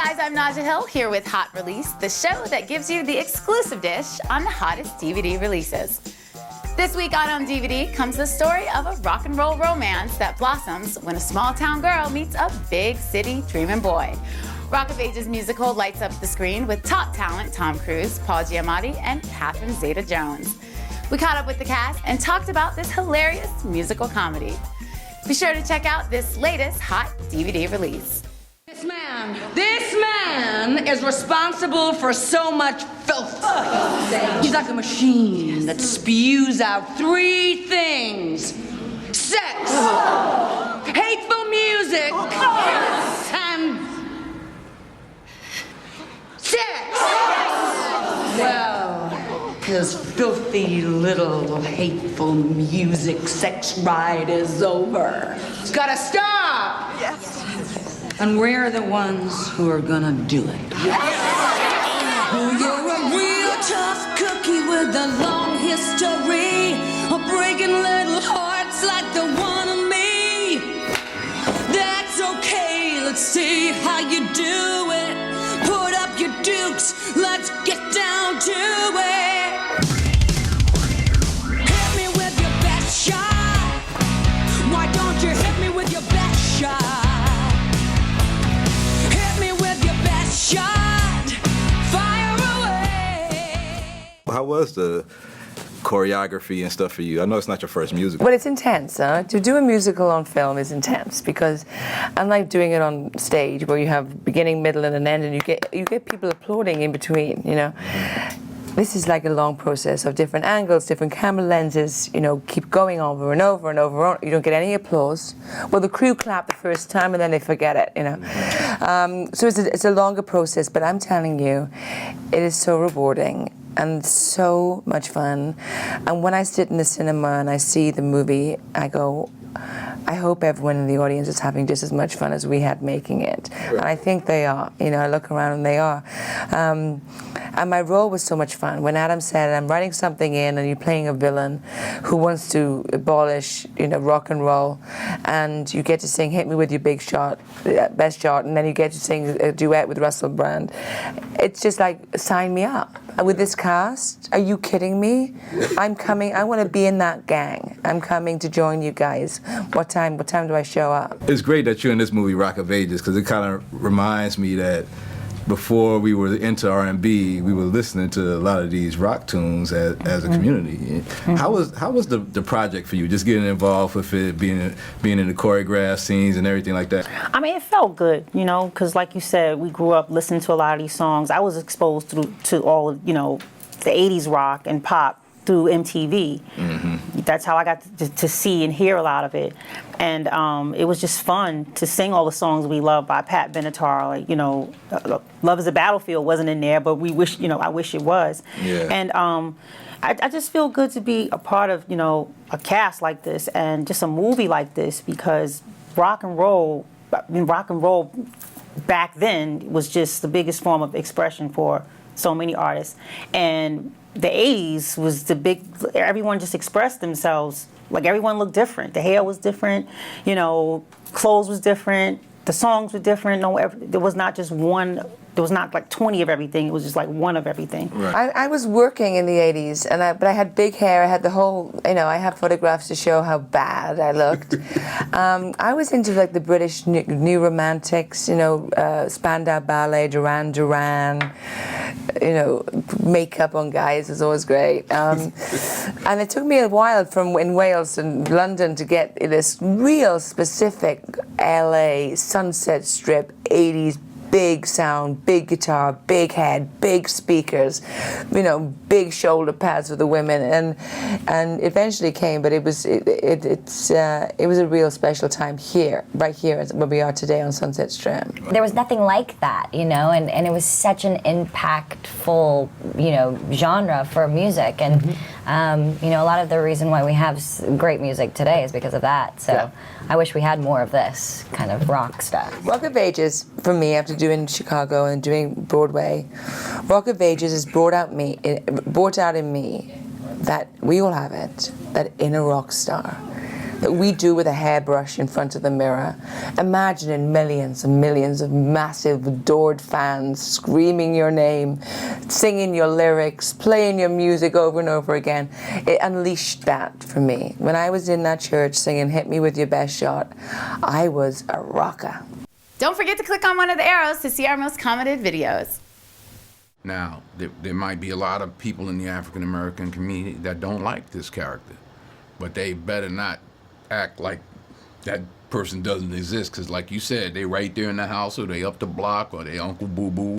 guys, I'm Naja Hill here with Hot Release, the show that gives you the exclusive dish on the hottest DVD releases. This week on DVD comes the story of a rock and roll romance that blossoms when a small town girl meets a big city dreaming boy. Rock of Ages musical lights up the screen with top talent Tom Cruise, Paul Giamatti, and Catherine Zeta-Jones. We caught up with the cast and talked about this hilarious musical comedy. Be sure to check out this latest hot DVD release. This man is responsible for so much filth. He's like a machine that spews out three things: sex, hateful music, and sex. Well, his filthy little hateful music sex ride is over. It's gotta stop. Yes. And we're the ones who are gonna do it. Oh, you're a real tough cookie with a long history of breaking little hearts like the one of me. That's okay, let's see how you do it. Put up your dukes, let's get down to it. Hit me with your best shot. Why don't you hit me with your best shot? Shot, fire away. How was the choreography and stuff for you? I know it's not your first musical. Well, it's intense. To do a musical on film is intense because unlike doing it on stage where you have beginning, middle, and an end, and you get people applauding in between, you know. This is like a long process of different angles, different camera lenses, you know, keep going over and over and over. You don't get any applause. Well, the crew clap the first time and then they forget it, you know. So it's a longer process, but I'm telling you, it is so rewarding and so much fun. And when I sit in the cinema and I see the movie, I go, I hope everyone in the audience is having just as much fun as we had making it. Right. And I think they are. You know, I look around and they are. And my role was so much fun. When Adam said, I'm writing something in and you're playing a villain who wants to abolish, you know, rock and roll, and you get to sing Hit Me With Your Big Shot, Best Shot, and then you get to sing a duet with Russell Brand. It's just like, sign me up. With this cast, are you kidding me? I'm coming, I want to be in that gang. I'm coming to join you guys. What time do I show up? It's great that you're in this movie, Rock of Ages, because it kind of reminds me that before we were into R&B, we were listening to a lot of these rock tunes as a community. Mm-hmm. How was the project for you, just getting involved with it, being in the choreographed scenes and everything like that? I mean, it felt good, you know, because like you said, we grew up listening to a lot of these songs. I was exposed to all of, you know, the 80s rock and pop through MTV. Mm-hmm. That's how I got to see and hear a lot of it. And it was just fun to sing all the songs we love by Pat Benatar. Like, you know, Love is a Battlefield wasn't in there, but we wish, you know, I wish it was. Yeah. And I just feel good to be a part of, you know, a cast like this and just a movie like this, because rock and roll back then was just the biggest form of expression for so many artists. And the 80s was the big, everyone just expressed themselves. Like, everyone looked different. The hair was different, you know, clothes was different, the songs were different. There was not just one, there was not like 20 of everything, it was just like one of everything. Right. I was working in the 80s, but I had big hair, I had the whole, you know, I have photographs to show how bad I looked. I was into like the British New Romantics, you know, Spandau Ballet, Duran Duran, you know, makeup on guys was always great. And it took me a while from in Wales and London to get this real specific LA Sunset Strip 80s big sound, big guitar, big head, big speakers, you know, big shoulder pads for the women, and eventually came. But it was a real special time here, right here, where we are today on Sunset Strip. There was nothing like that, you know, and it was such an impactful, you know, genre for music, and you know, a lot of the reason why we have great music today is because of that. So yeah. I wish we had more of this kind of rock stuff. Rock of Ages, for me, after doing Chicago and doing Broadway, Rock of Ages has brought out in me that we all have it, that inner rock star. that we do with a hairbrush in front of the mirror, imagining millions and millions of massive adored fans screaming your name, singing your lyrics, playing your music over and over again, it unleashed that for me. When I was in that church singing Hit Me With Your Best Shot, I was a rocker. Don't forget to click on one of the arrows to see our most commented videos. Now, there might be a lot of people in the African American community that don't like this character, but they better not act like that person doesn't exist, because like you said, they right there in the house, or they up the block, or they Uncle Boo Boo.